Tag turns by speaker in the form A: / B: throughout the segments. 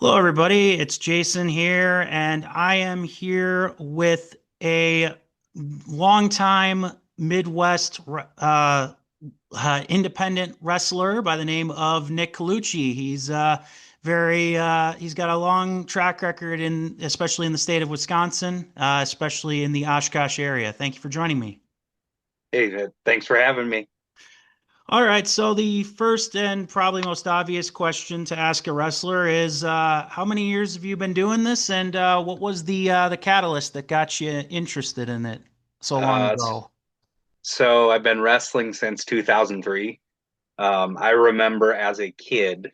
A: Hello, everybody. It's Jason here, and I am here with a longtime Midwest independent wrestler by the name of Nick Colucci. He's got a long track record especially in the state of Wisconsin, especially in the Oshkosh area. Thank you for joining me.
B: Hey, thanks for having me.
A: All right, so the first and probably most obvious question to ask a wrestler is, how many years have you been doing this, and what was the catalyst that got you interested in it so long
B: Uh,
A: ago?
B: so I've been wrestling since 2003. I remember as a kid,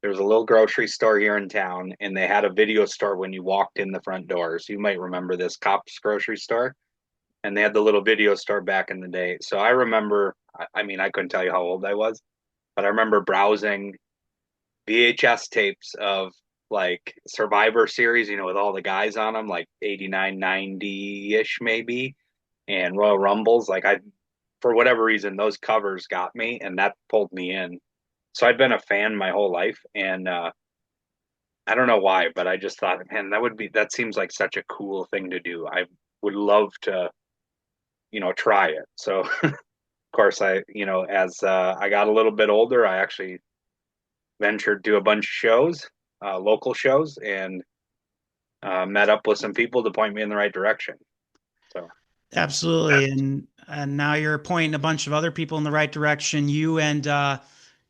B: there was a little grocery store here in town, and they had a video store when you walked in the front doors. You might remember this Copps grocery store, and they had the little video store back in the day. So I remember, I mean, I couldn't tell you how old I was, but I remember browsing VHS tapes of like Survivor Series, with all the guys on them, like 89, 90-ish maybe, and Royal Rumbles. For whatever reason, those covers got me and that pulled me in. So I'd been a fan my whole life. And I don't know why, but I just thought, man, that seems like such a cool thing to do. I would love to, try it. So, of course, as I got a little bit older, I actually ventured to a bunch of shows, local shows, and met up with some people to point me in the right direction. So,
A: Absolutely, and now you're pointing a bunch of other people in the right direction. You and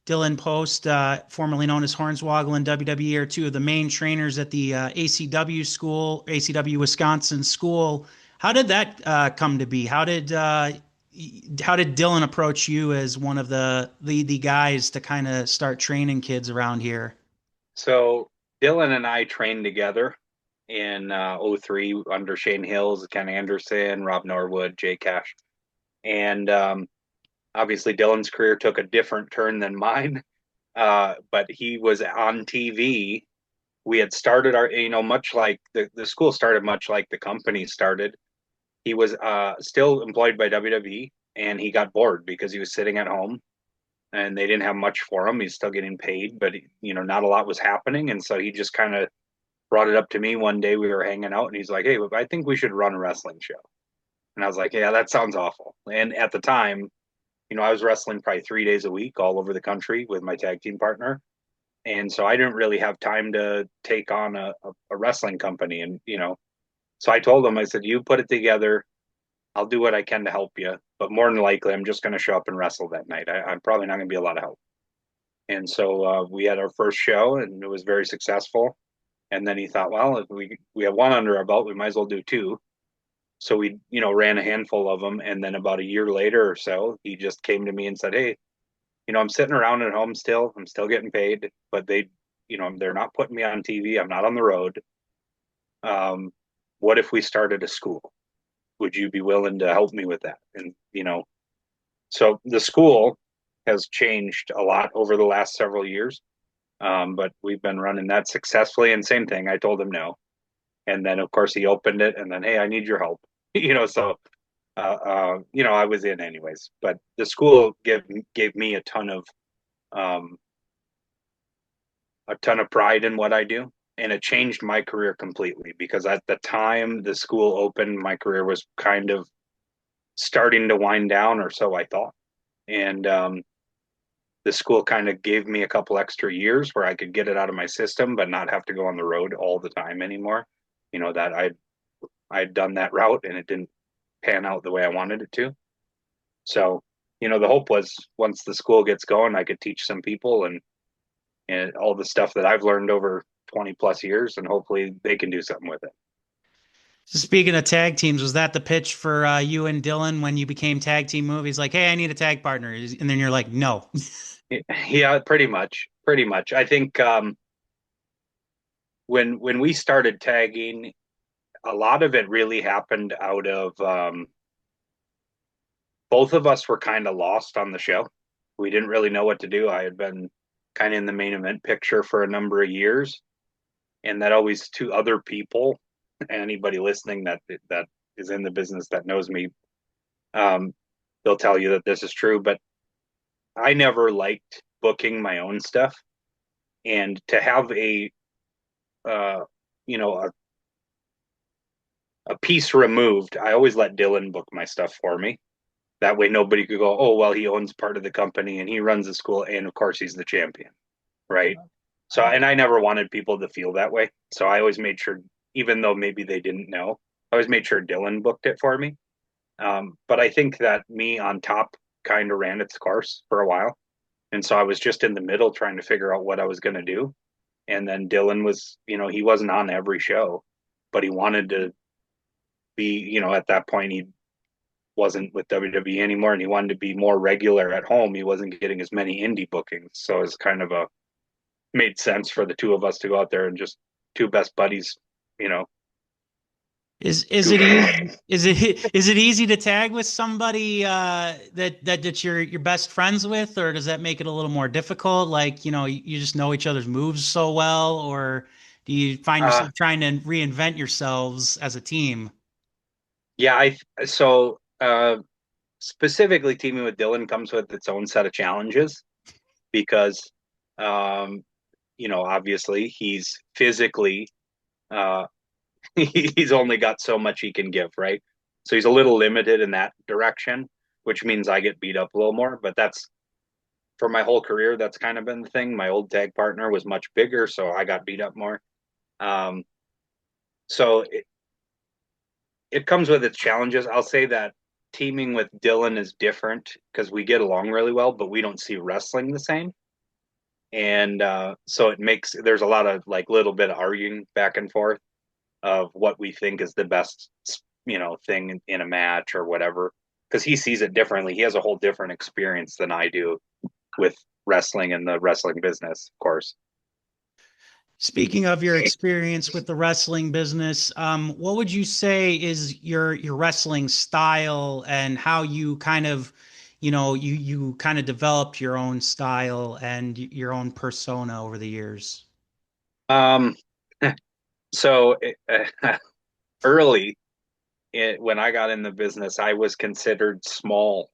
A: Dylan Post, formerly known as Hornswoggle in WWE, are two of the main trainers at the ACW school, ACW Wisconsin school. How did that come to be? How did Dylan approach you as one of the guys to kind of start training kids around here?
B: so Dylan and I trained together in '03 under Shane Hills, Ken Anderson, Rob Norwood, Jay Cash. And obviously, Dylan's career took a different turn than mine, but he was on TV. We had started much like the school started, much like the company started. He was still employed by WWE, and he got bored because he was sitting at home and they didn't have much for him. He's still getting paid, but not a lot was happening, and so he just kind of brought it up to me one day. We were hanging out, and he's like, "Hey, I think we should run a wrestling show." And I was like, "Yeah, that sounds awful." And at the time, I was wrestling probably 3 days a week all over the country with my tag team partner, and so I didn't really have time to take on a wrestling company. And so I told him, I said, "You put it together. I'll do what I can to help you, but more than likely, I'm just going to show up and wrestle that night. I'm probably not going to be a lot of help." And so we had our first show, and it was very successful. And then he thought, well, if we have one under our belt, we might as well do two. So we, ran a handful of them, and then about a year later or so, he just came to me and said, "Hey, I'm sitting around at home still. I'm still getting paid, but they're not putting me on TV. I'm not on the road. Um, what if we started a school? Would you be willing to help me with that?" And so the school has changed a lot over the last several years, but we've been running that successfully. And same thing, I told him no, and then of course he opened it, and then, "Hey, I need your help." So I was in anyways. But the school gave me um, a ton of pride in what I do, and it changed my career completely because at the time the school opened, my career was kind of starting to wind down, or so I thought. And the school kind of gave me a couple extra years where I could get it out of my system, but not have to go on the road all the time anymore. That I'd done that route and it didn't pan out the way I wanted it to. So, the hope was once the school gets going, I could teach some people and all the stuff that I've learned over 20 plus years, and hopefully they can do something with it.
A: Speaking of tag teams, was that the pitch for you and Dylan when you became tag team movies? Like, hey, I need a tag partner, and then you're like, no.
B: Yeah, pretty much. Pretty much. I think when we started tagging, a lot of it really happened out of both of us were kind of lost on the show. We didn't really know what to do. I had been kind of in the main event picture for a number of years, and that always to other people, anybody listening that is in the business that knows me, um, they'll tell you that this is true. But I never liked booking my own stuff, and to have you know, a piece removed, I always let Dylan book my stuff for me. That way, nobody could go, oh, well, he owns part of the company and he runs the school, and of course, he's the champion, right? So, and I never wanted people to feel that way. So I always made sure, even though maybe they didn't know, I always made sure Dylan booked it for me. But I think that me on top kind of ran its course for a while. And so I was just in the middle trying to figure out what I was going to do. And then Dylan was, he wasn't on every show, but he wanted to be, at that point, he wasn't with WWE anymore and he wanted to be more regular at home. He wasn't getting as many indie bookings. So it's kind of made sense for the two of us to go out there and just two best buddies, you know.
A: Is it easy? Is it easy to tag with somebody that you're best friends with, or does that make it a little more difficult? Like, you just know each other's moves so well, or do you find
B: Uh,
A: yourself trying to reinvent yourselves as a team?
B: yeah, so specifically teaming with Dylan comes with its own set of challenges because um, obviously he's physically uh he's only got so much he can give, right? So he's a little limited in that direction, which means I get beat up a little more, but that's for my whole career, that's kind of been the thing. My old tag partner was much bigger, so I got beat up more. Um, so it comes with its challenges. I'll say that teaming with Dylan is different because we get along really well, but we don't see wrestling the same. And so there's a lot of like little bit of arguing back and forth of what we think is the best, thing in a match or whatever. Because he sees it differently. He has a whole different experience than I do with wrestling and the wrestling business, of course.
A: Speaking of your experience with the wrestling business, what would you say is your wrestling style and how you kind of, you kind of developed your own style and your own persona over the years?
B: Um, so early when I got in the business, I was considered small,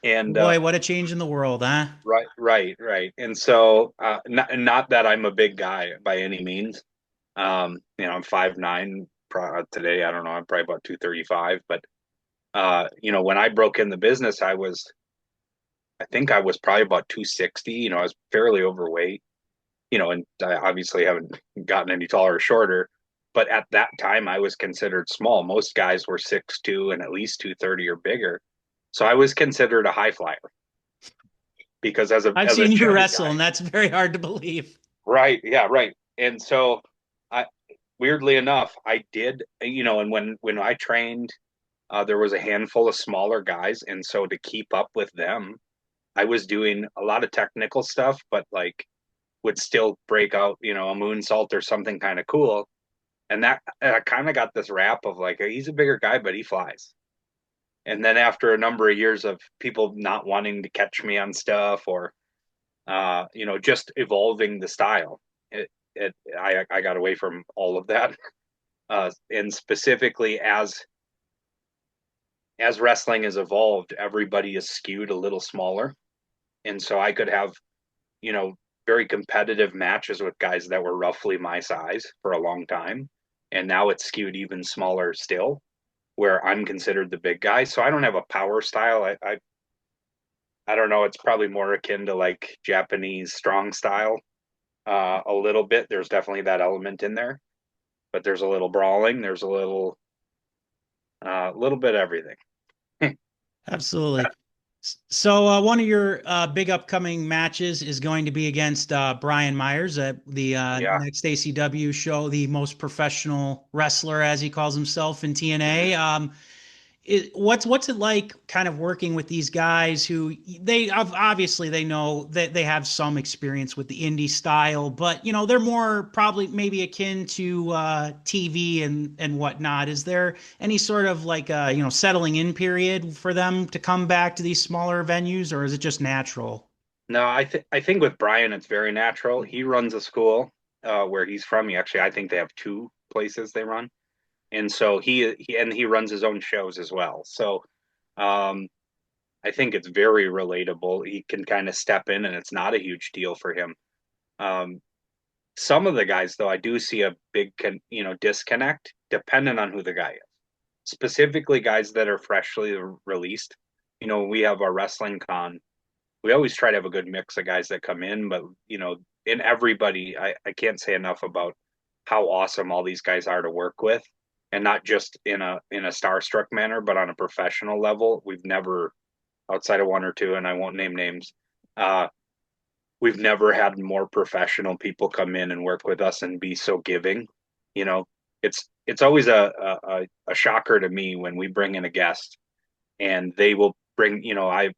B: and
A: Boy, what a change in the world, huh?
B: right. And so, not that I'm a big guy by any means. I'm 5'9" today. I don't know. I'm probably about 235, but when I broke in the business, I think I was probably about 260. I was fairly overweight, and I obviously haven't gotten any taller or shorter. But at that time, I was considered small. Most guys were 6'2" and at least 230 or bigger. So I was considered a high flyer because as a
A: I've
B: as a
A: seen you
B: chubby
A: wrestle,
B: guy,
A: and that's very hard to believe.
B: right? Yeah, right. And so, I weirdly enough, I did, and when I trained, there was a handful of smaller guys, and so to keep up with them, I was doing a lot of technical stuff, but like would still break out, a moonsault or something kind of cool. And that I kind of got this rap of like, he's a bigger guy, but he flies. And then after a number of years of people not wanting to catch me on stuff or, just evolving the style, I got away from all of that. And specifically as wrestling has evolved, everybody is skewed a little smaller. And so I could have, you know, very competitive matches with guys that were roughly my size for a long time. And now it's skewed even smaller still, where I'm considered the big guy. So I don't have a power style. I don't know. It's probably more akin to like Japanese strong style. A little bit. There's definitely that element in there, but there's a little brawling. There's a little bit of everything.
A: Absolutely. So one of your big upcoming matches is going to be against Brian Myers at the
B: Yeah.
A: next ACW show, the most professional wrestler, as he calls himself in TNA. What's it like kind of working with these guys who obviously they know that they have some experience with the indie style, but they're more probably maybe akin to TV and whatnot. Is there any sort of like settling in period for them to come back to these smaller venues, or is it just natural?
B: No, I think with Brian, it's very natural. He runs a school where he's from. I think they have two places they run, and so he runs his own shows as well. So um, I think it's very relatable. He can kind of step in, and it's not a huge deal for him. Um, Some of the guys, though, I do see a big, disconnect depending on who the guy is. Specifically, guys that are freshly released. We have our wrestling con. We always try to have a good mix of guys that come in, but in everybody, I can't say enough about how awesome all these guys are to work with, and not just in a starstruck manner, but on a professional level. We've never, outside of one or two, and I won't name names, uh, we've never had more professional people come in and work with us and be so giving. You know, it's always a shocker to me when we bring in a guest and they will bring, I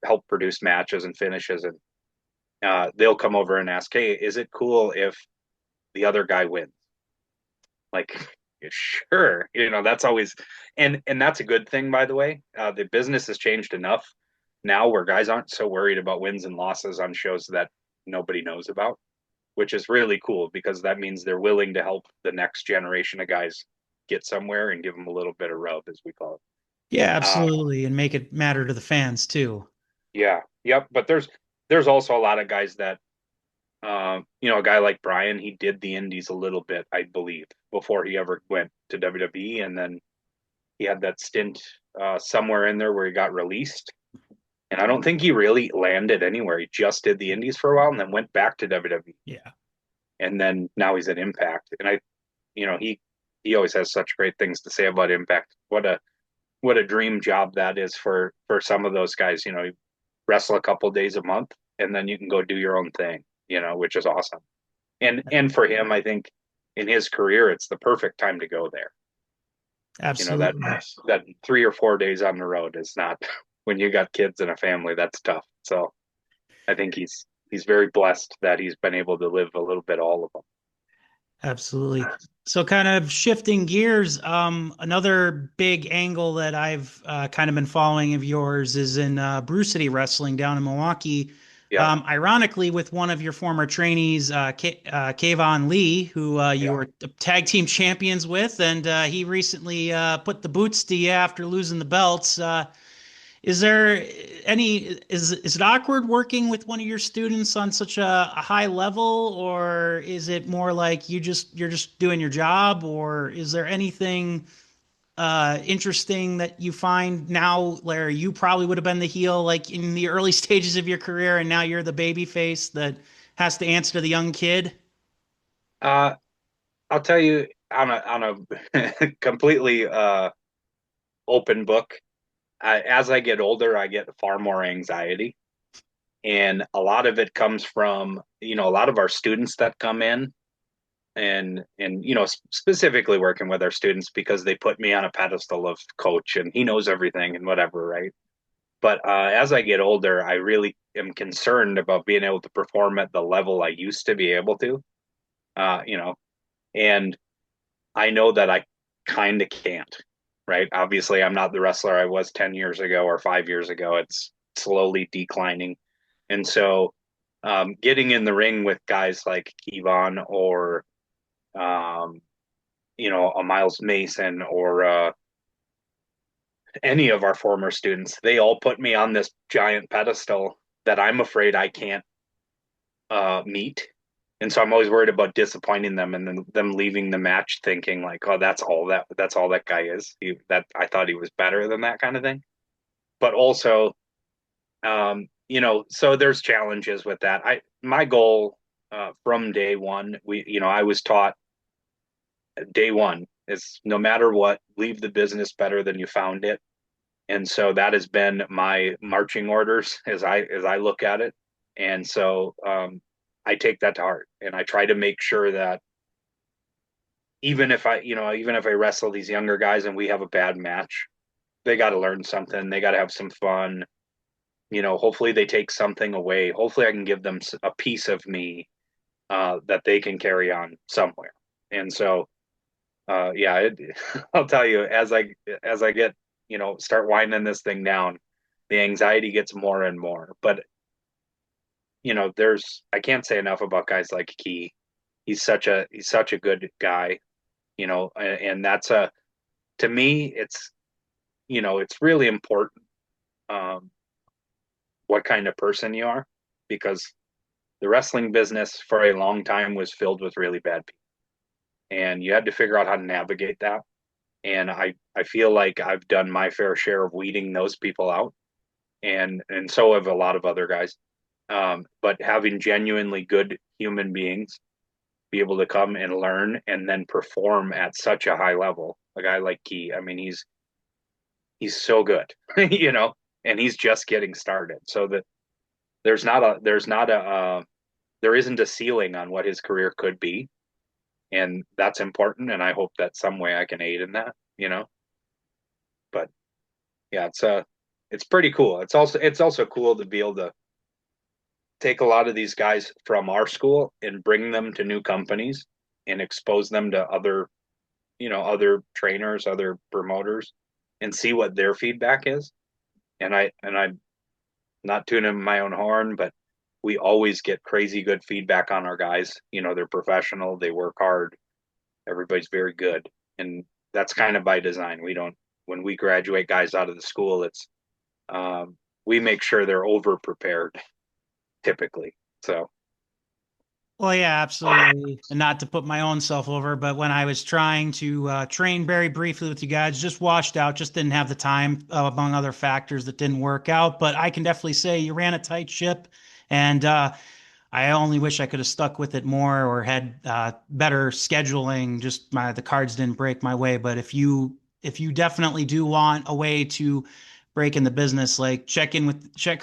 B: help produce matches and finishes, and they'll come over and ask, hey, is it cool if the other guy wins? Like, sure, that's always, and that's a good thing, by the way. The business has changed enough now where guys aren't so worried about wins and losses on shows that nobody knows about, which is really cool because that means they're willing to help the next generation of guys get somewhere and give them a little bit of rub, as we call
A: Yeah,
B: it.
A: absolutely, and make it matter to the fans too.
B: Yeah, yep. But there's also a lot of guys that a guy like Brian, he did the indies a little bit, I believe, before he ever went to WWE, and then he had that stint somewhere in there where he got released. And I don't think he really landed anywhere. He just did the indies for a while and then went back to WWE.
A: Yeah,
B: And then now he's at Impact. And he always has such great things to say about Impact. What a dream job that is for some of those guys. You wrestle a couple days a month and then you can go do your own thing, which is awesome. And for him, I think in his career, it's the perfect time to go there. That
A: absolutely.
B: that 3 or 4 days on the road is not when you got kids and a family, that's tough. So I think he's very blessed that he's been able to live a little bit all of them.
A: Absolutely. So, kind of shifting gears, another big angle that I've kind of been following of yours is in Brew City Wrestling down in Milwaukee.
B: Yeah,
A: Ironically, with one of your former trainees, Kayvon Lee, who you
B: yeah.
A: were tag team champions with, and he recently put the boots to you after losing the belts. Is there is it awkward working with one of your students on such a high level, or is it more like you're just doing your job, or is there anything interesting that you find now where you probably would have been the heel like in the early stages of your career and now you're the baby face that has to answer to the young kid?
B: Uh, I'll tell you on a completely open book. As I get older, I get far more anxiety, and a lot of it comes from a lot of our students that come in and specifically working with our students because they put me on a pedestal of coach and he knows everything and whatever, right? But as I get older, I really am concerned about being able to perform at the level I used to be able to, uh, you know, and I know that I kind of can't, right? Obviously, I'm not the wrestler I was 10 years ago or 5 years ago. It's slowly declining. And so getting in the ring with guys like Kevon or, um, a Miles Mason or any of our former students, they all put me on this giant pedestal that I'm afraid I can't meet. And so I'm always worried about disappointing them and then them leaving the match thinking like, oh, that's all that guy is. That I thought he was better than that kind of thing. But also, so there's challenges with that. My goal from day one, I was taught day one is no matter what, leave the business better than you found it. And so that has been my marching orders as I look at it. And so I take that to heart and I try to make sure that even if I wrestle these younger guys and we have a bad match, they got to learn something. They got to have some fun. Hopefully they take something away. Hopefully I can give them a piece of me that they can carry on somewhere. And so, yeah, I'll tell you as I get start winding this thing down, the anxiety gets more and more. But I can't say enough about guys like Key. He's such a good guy, and that's to me it's really important um, what kind of person you are because the wrestling business for a long time was filled with really bad people, and you had to figure out how to navigate that. And I feel like I've done my fair share of weeding those people out, and so have a lot of other guys. But having genuinely good human beings be able to come and learn and then perform at such a high level, a guy like Key, I mean, he's so good, you know, and he's just getting started. So that there isn't a ceiling on what his career could be, and that's important. And I hope that some way I can aid in that, you know. But yeah, it's pretty cool. It's also cool to be able to take a lot of these guys from our school and bring them to new companies and expose them to other trainers, other promoters, and see what their feedback is. And I'm not tuning my own horn, but we always get crazy good feedback on our guys. They're professional, they work hard, everybody's very good. And that's kind of by design. We don't When we graduate guys out of the school, it's we make sure they're over prepared typically. So
A: Well, yeah, absolutely. And not to put my own self over, but when I was trying to train very briefly with you guys, just washed out, just didn't have the time, among other factors that didn't work out. But I can definitely say you ran a tight ship. And I only wish I could have stuck with it more or had better scheduling. Just the cards didn't break my way. But if you definitely do want a way to break in the business, like check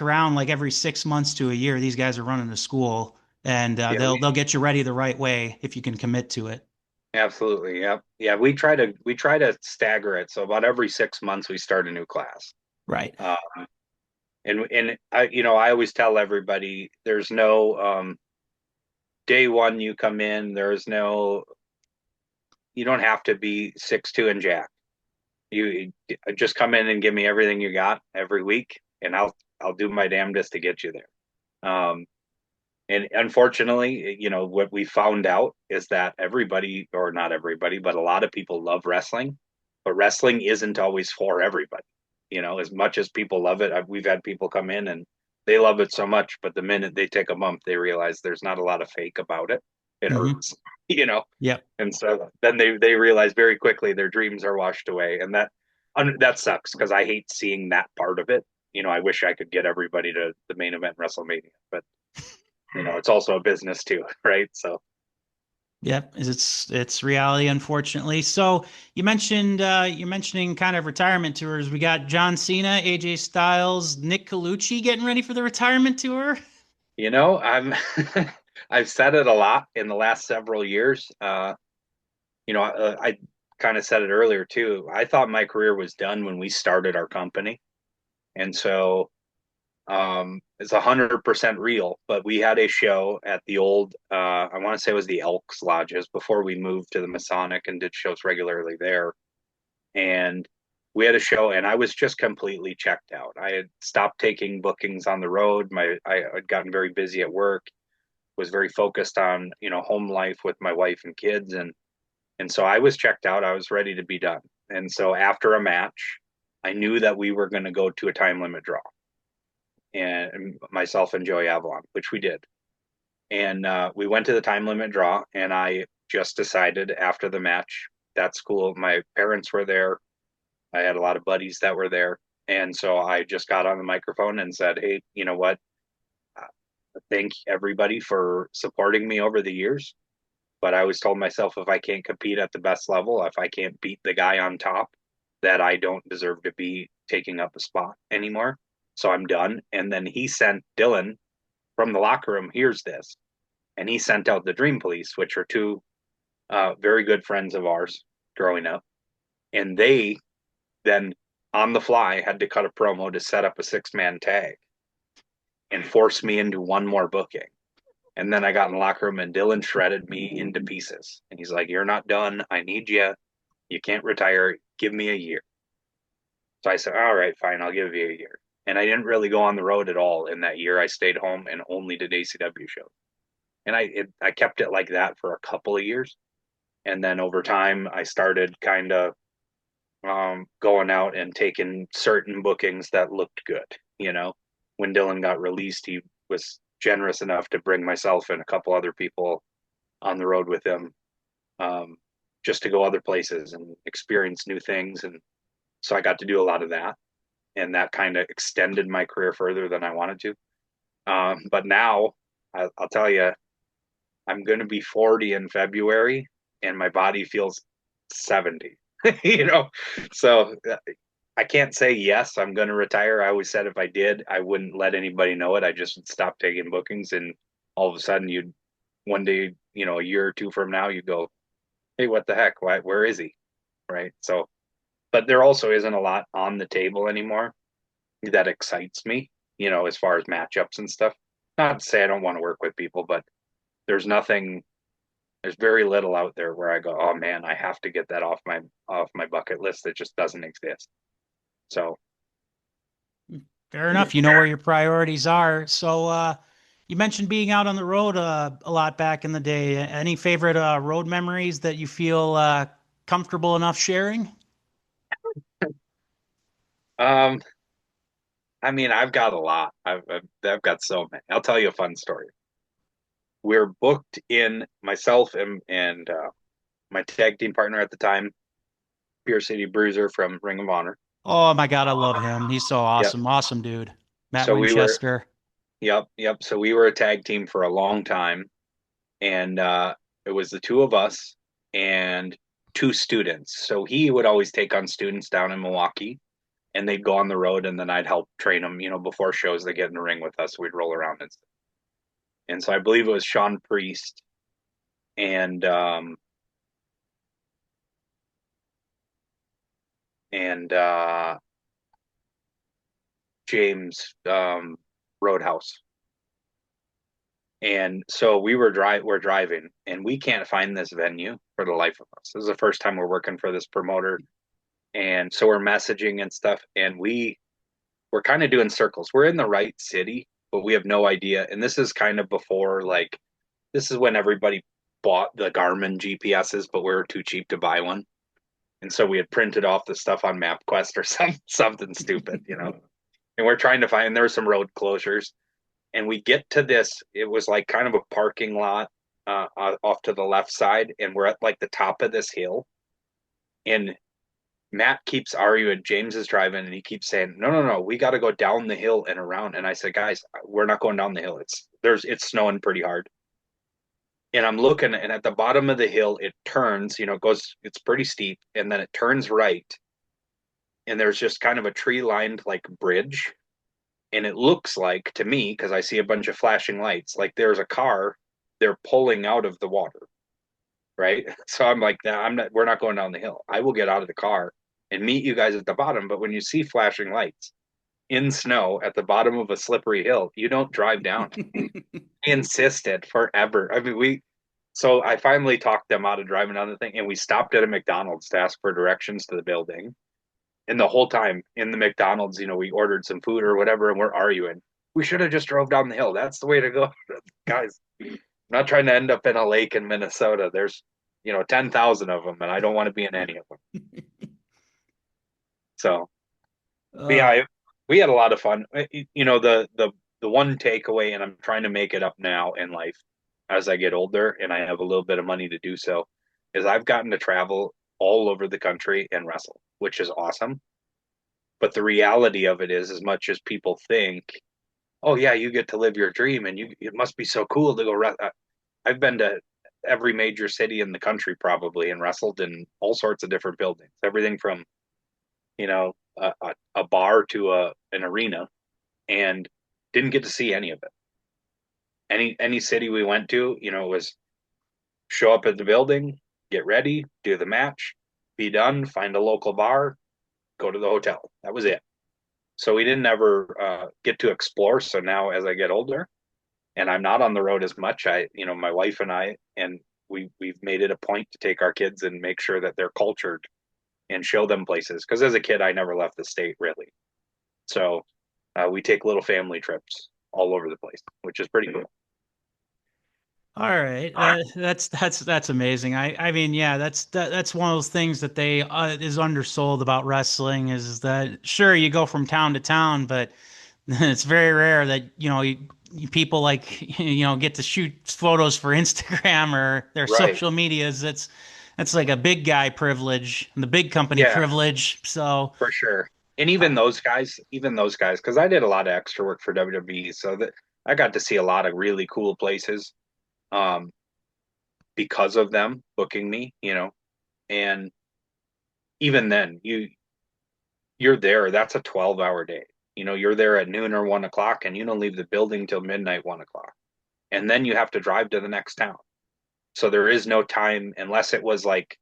A: around like every 6 months to a year. These guys are running a school, and
B: yeah,
A: they'll get you ready the right way if you can commit to it.
B: absolutely. Yeah. We try to stagger it. So about every 6 months we start a new class.
A: Right.
B: Um, and I always tell everybody there's no day one you come in, you don't have to be 6'2" and jack. You just come in and give me everything you got every week, and I'll do my damnedest to get you there. And unfortunately, what we found out is that everybody, or not everybody, but a lot of people love wrestling, but wrestling isn't always for everybody. As much as people love it, we've had people come in and they love it so much, but the minute they take a bump, they realize there's not a lot of fake about it. It
A: Hmm.
B: hurts, you know.
A: Yep.
B: And so then they realize very quickly their dreams are washed away, and that sucks because I hate seeing that part of it. I wish I could get everybody to the main event WrestleMania, but it's also a business too, right? So
A: Yep, it's reality, unfortunately. So you're mentioning kind of retirement tours. We got John Cena, AJ Styles, Nick Colucci getting ready for the retirement tour.
B: I'm I've said it a lot in the last several years. I kind of said it earlier too. I thought my career was done when we started our company, and so it's 100% real. But we had a show at the old, I want to say it was the Elks Lodges before we moved to the Masonic and did shows regularly there. And we had a show, and I was just completely checked out. I had stopped taking bookings on the road. I had gotten very busy at work, was very focused on home life with my wife and kids, and so I was checked out. I was ready to be done. And so after a match, I knew that we were going to go to a time limit draw, and myself and Joey Avalon, which we did. And we went to the time limit draw, and I just decided after the match, that's cool. My parents were there. I had a lot of buddies that were there. And so I just got on the microphone and said, hey, you know what? Thank everybody for supporting me over the years. But I always told myself if I can't compete at the best level, if I can't beat the guy on top, that I don't deserve to be taking up a spot anymore. So I'm done. And then he sent Dylan from the locker room, here's this. And he sent out the Dream Police, which are two very good friends of ours growing up. And they then on the fly had to cut a promo to set up a 6-man tag and force me into one more booking. And then I got in the locker room and Dylan shredded me into pieces. And he's like, you're not done. I need you. You can't retire. Give me a year. So I said, all right, fine. I'll give you a year. And I didn't really go on the road at all in that year. I stayed home and only did ACW shows. And I kept it like that for a couple of years. And then over time, I started kind of going out and taking certain bookings that looked good. When Dylan got released, he was generous enough to bring myself and a couple other people on the road with him, um, just to go other places and experience new things. And so I got to do a lot of that, and that kind of extended my career further than I wanted to. But now I'll tell you, I'm going to be 40 in February, and my body feels 70. you know, so I can't say yes, I'm going to retire. I always said if I did, I wouldn't let anybody know it. I just would stop taking bookings, and all of a sudden, you'd one day, a year or two from now, you go, "Hey, what the heck? Where is he?" Right? So, but there also isn't a lot on the table anymore that excites me. As far as matchups and stuff. Not to say I don't want to work with people, but there's nothing. There's very little out there where I go, "Oh man, I have to get that off my bucket list." That just doesn't exist. So
A: Fair enough. You know where your priorities are. So, you mentioned being out on the road a lot back in the day. Any favorite road memories that you feel comfortable enough sharing?
B: Um, I mean, I've got a lot. I've got so many. I'll tell you a fun story. We're booked in myself and my tag team partner at the time, Pure City Bruiser from Ring of Honor.
A: Oh my God, I love him. He's so
B: Yep.
A: awesome. Awesome dude. Matt
B: So we were,
A: Winchester.
B: yep. So we were a tag team for a long time, and it was the two of us and two students. So he would always take on students down in Milwaukee, and they'd go on the road, and then I'd help train them. Before shows, they get in the ring with us. We'd roll around and stuff. And so I believe it was Sean Priest and James Roadhouse. And so we're driving, and we can't find this venue for the life of us. This is the first time we're working for this promoter, and so we're messaging and stuff, and we're kind of doing circles. We're in the right city, but we have no idea. And this is kind of before, like, this is when everybody bought the Garmin GPSs, but we were too cheap to buy one. And so we had printed off the stuff on MapQuest or something stupid. And we're trying to find, there were some road closures, and we get to this. It was like kind of a parking lot off to the left side, and we're at like the top of this hill. And Matt keeps arguing. James is driving, and he keeps saying, "No, no, no, we got to go down the hill and around." And I said, "Guys, we're not going down the hill. It's snowing pretty hard." And I'm looking, and at the bottom of the hill, it turns. It's pretty steep, and then it turns right, and there's just kind of a tree lined like bridge. And it looks like to me, because I see a bunch of flashing lights, like there's a car they're pulling out of the water, right? So I'm like, nah, we're not going down the hill. I will get out of the car and meet you guys at the bottom. But when you see flashing lights in snow at the bottom of a slippery hill, you don't drive down. He insisted forever. I mean, so I finally talked them out of driving down the thing, and we stopped at a McDonald's to ask for directions to the building. And the whole time in the McDonald's, we ordered some food or whatever, and we're arguing. We should have just drove down the hill. That's the way to go. Guys, I'm not trying to end up in a lake in Minnesota. There's, 10,000 of them, and I don't want to be in any of them. So, but
A: Uh,
B: yeah, we had a lot of fun. The one takeaway, and I'm trying to make it up now in life as I get older and I have a little bit of money to do so, is I've gotten to travel all over the country and wrestle, which is awesome. But the reality of it is, as much as people think, "Oh yeah, you get to live your dream, and it must be so cool to go." I've been to every major city in the country probably and wrestled in all sorts of different buildings, everything from a bar to an arena, and didn't get to see any of it. Any city we went to, it was show up at the building, get ready, do the match, be done, find a local bar, go to the hotel. That was it. So we didn't ever get to explore. So now, as I get older, and I'm not on the road as much, my wife and I, and we've made it a point to take our kids and make sure that they're cultured and show them places. Because as a kid, I never left the state really. So we take little family trips all over the place, which is pretty cool.
A: all right. That's amazing. I mean, yeah, that's one of those things that they is undersold about wrestling is that sure you go from town to town, but it's very rare that people like get to shoot photos for Instagram or their
B: Right.
A: social medias. That's like a big guy privilege and the big company
B: Yeah,
A: privilege. So
B: for sure. And
A: uh,
B: even those guys, because I did a lot of extra work for WWE, so that I got to see a lot of really cool places um, because of them booking me, and even then, you're there. That's a 12-hour day. You're there at noon or 1 o'clock, and you don't leave the building till midnight, 1 o'clock, and then you have to drive to the next town. So there is no time unless it was like,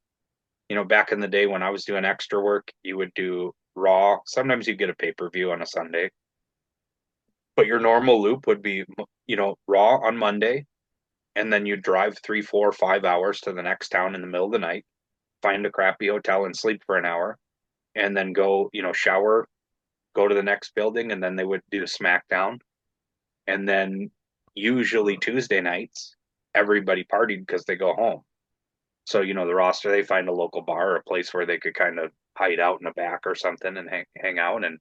B: back in the day when I was doing extra work, you would do Raw. Sometimes you get a pay-per-view on a Sunday, but your normal loop would be, Raw on Monday, and then you drive 3, 4, 5 hours to the next town in the middle of the night, find a crappy hotel and sleep for an hour, and then go, shower, go to the next building, and then they would do SmackDown. And then usually Tuesday nights, everybody partied because they go home. So, the roster, they find a local bar or a place where they could kind of hide out in the back or something and hang out. And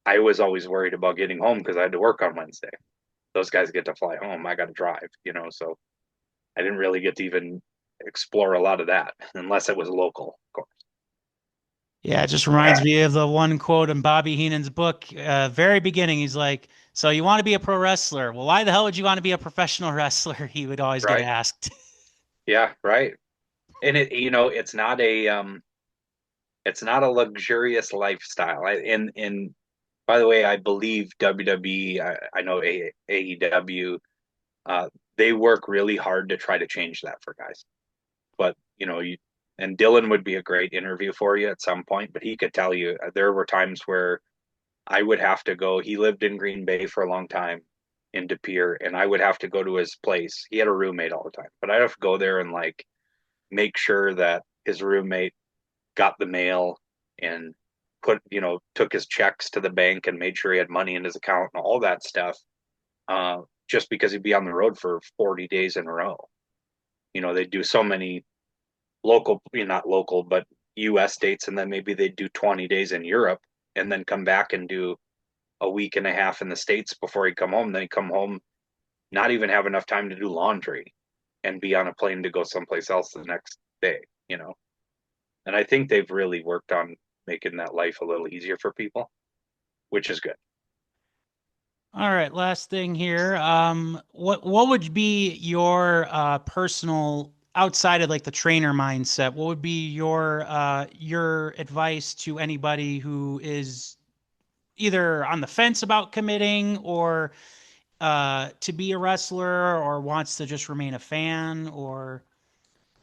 B: I was always worried about getting home because I had to work on Wednesday. Those guys get to fly home. I got to drive, so I didn't really get to even explore a lot of that unless it was local, of course.
A: yeah, it just reminds me of the one quote in Bobby Heenan's book, very beginning. He's like, "So you want to be a pro wrestler? Well, why the hell would you want to be a professional wrestler?" He would always get
B: Right.
A: asked.
B: Yeah. Right. And it's not a luxurious lifestyle. By the way, I believe WWE, I know AEW, they work really hard to try to change that for guys. But and Dylan would be a great interview for you at some point, but he could tell you there were times where I would have to go. He lived in Green Bay for a long time in De Pere, and I would have to go to his place. He had a roommate all the time, but I'd have to go there and like make sure that his roommate got the mail and took his checks to the bank and made sure he had money in his account and all that stuff. Just because he'd be on the road for 40 days in a row. They do so many local, not local, but US dates, and then maybe they do 20 days in Europe and then come back and do a week and a half in the States before he come home. Then he come home, not even have enough time to do laundry and be on a plane to go someplace else the next day. And I think they've really worked on making that life a little easier for people, which is good.
A: All right, last thing here. What would be your personal outside of like the trainer mindset? What would be your advice to anybody who is either on the fence about committing or to be a wrestler or wants to just remain a fan or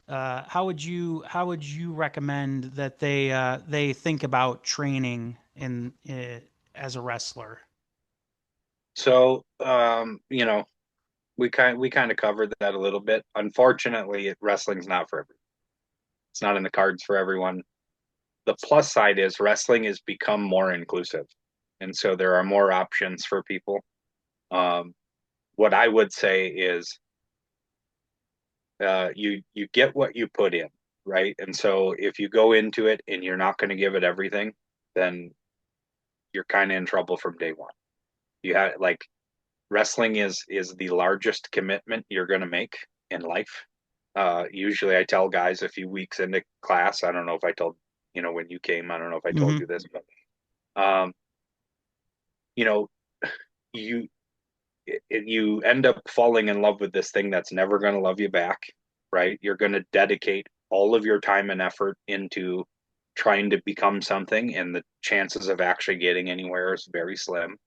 A: how would you recommend that they think about training in as a wrestler?
B: So, we kind of covered that a little bit. Unfortunately, wrestling's not for everyone. It's not in the cards for everyone. The plus side is wrestling has become more inclusive, and so there are more options for people. Um, what I would say is, you get what you put in, right? And so if you go into it and you're not going to give it everything, then you're kind of in trouble from day one. You have like wrestling is the largest commitment you're going to make in life. Usually, I tell guys a few weeks into class. I don't know if I told when you came. I don't know if I told
A: Hmm.
B: you this, but um, you know, you you end up falling in love with this thing that's never going to love you back, right? You're going to dedicate all of your time and effort into trying to become something, and the chances of actually getting anywhere is very slim.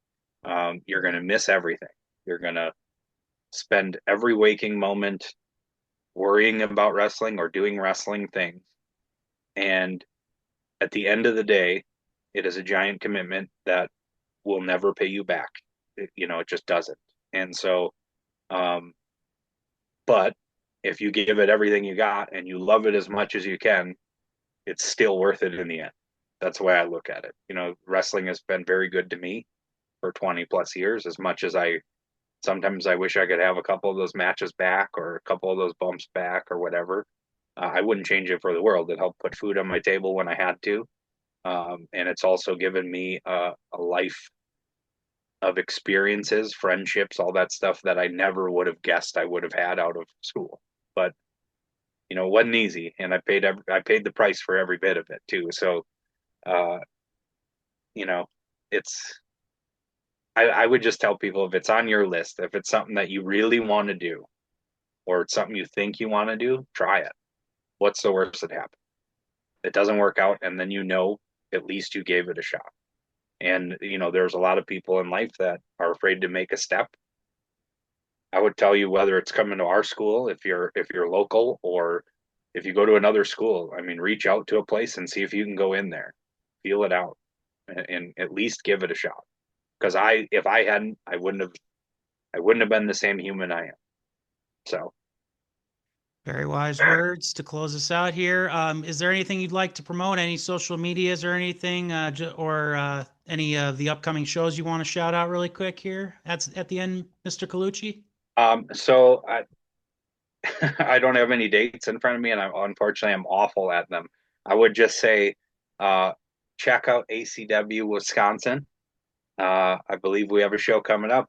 B: You're going to miss everything. You're going to spend every waking moment worrying about wrestling or doing wrestling things. And at the end of the day, it is a giant commitment that will never pay you back. It just doesn't. And so, um, but if you give it everything you got and you love it as much as you can, it's still worth it in the end. That's the way I look at it. Wrestling has been very good to me for 20 plus years, as much as sometimes I wish I could have a couple of those matches back or a couple of those bumps back or whatever. I wouldn't change it for the world. It helped put food on my table when I had to. And it's also given me a life of experiences, friendships, all that stuff that I never would have guessed I would have had out of school. But it wasn't easy, and I paid the price for every bit of it too. So uh, you know, it's I would just tell people, if it's on your list, if it's something that you really want to do, or it's something you think you want to do, try it. What's the worst that happens? It doesn't work out, and then at least you gave it a shot. And there's a lot of people in life that are afraid to make a step. I would tell you, whether it's coming to our school, if you're local, or if you go to another school, I mean, reach out to a place and see if you can go in there, feel it out, and at least give it a shot. Because if I hadn't, I wouldn't have been the same human I am. So,
A: Very wise words to close us out here. Is there anything you'd like to promote? Any social medias or anything, or any of the upcoming shows you want to shout out really quick here at the end, Mr. Colucci?
B: so I don't have any dates in front of me, and unfortunately I'm awful at them. I would just say, uh, check out ACW Wisconsin. I believe we have a show coming up.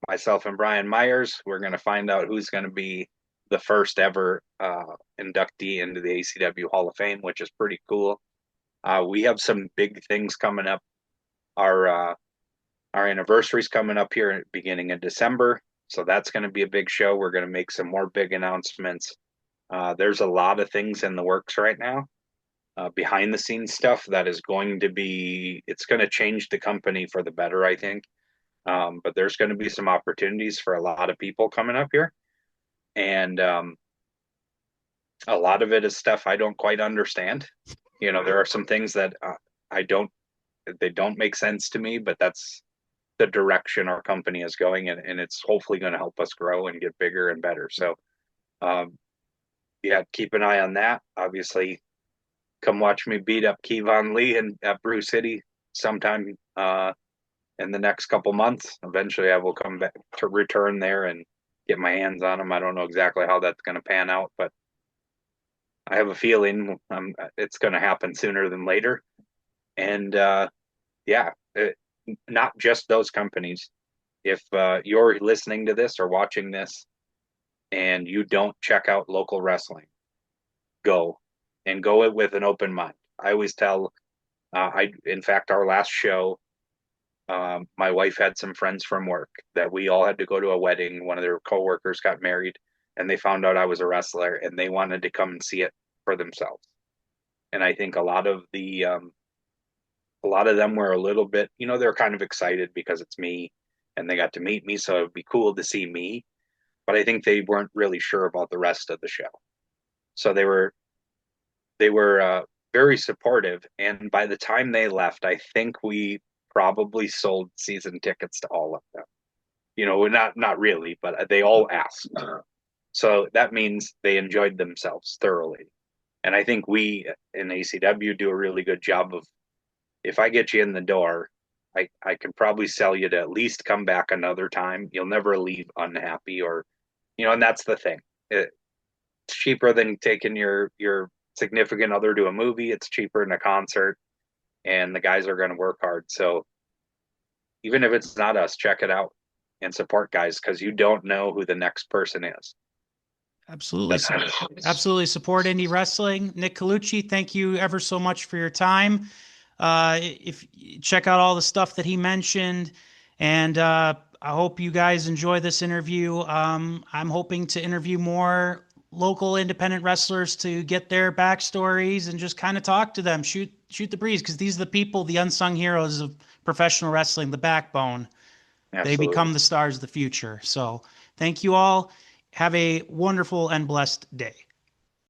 B: Myself and Brian Myers. We're going to find out who's going to be the first ever inductee into the ACW Hall of Fame, which is pretty cool. We have some big things coming up. Our uh, our anniversary's coming up here at the beginning of December, so that's going to be a big show. We're going to make some more big announcements. There's a lot of things in the works right now, behind the scenes stuff that is it's going to change the company for the better, I think. But there's going to be some opportunities for a lot of people coming up here. And a lot of it is stuff I don't quite understand. There are some things that I don't, they don't make sense to me, but that's the direction our company is going, and it's hopefully going to help us grow and get bigger and better. So, um, yeah, keep an eye on that. Obviously, come watch me beat up Kevon Lee at Brew City sometime in the next couple months. Eventually, I will come back to return there and get my hands on him. I don't know exactly how that's going to pan out, but I have a feeling it's going to happen sooner than later. And yeah, not just those companies. If you're listening to this or watching this and you don't check out local wrestling, go and go it with an open mind. I always tell, in fact, our last show, my wife had some friends from work that we all had to go to a wedding. One of their coworkers got married, and they found out I was a wrestler, and they wanted to come and see it for themselves. And I think a lot of them were a little bit, they're kind of excited because it's me, and they got to meet me, so it'd be cool to see me. But I think they weren't really sure about the rest of the show, so they were very supportive. And by the time they left, I think we probably sold season tickets to all of them. Not really, but they all asked. So that means they enjoyed themselves thoroughly. And I think we in ACW do a really good job of, if I get you in the door, I can probably sell you to at least come back another time. You'll never leave unhappy, and that's the thing. It's cheaper than taking your significant other to a movie. It's cheaper than a concert, and the guys are going to work hard. So even if it's not us, check it out and support guys, because you don't know who the next person is.
A: Absolutely.
B: That's
A: Absolutely support indie wrestling. Nick Colucci, thank you ever so much for your time. If check out all the stuff that he mentioned, and I hope you guys enjoy this interview. I'm hoping to interview more local independent wrestlers to get their backstories and just kind of talk to them, shoot the breeze, because these are the people, the unsung heroes of professional wrestling, the backbone. They
B: absolutely.
A: become the stars of the future. So thank you all. Have a wonderful and blessed day.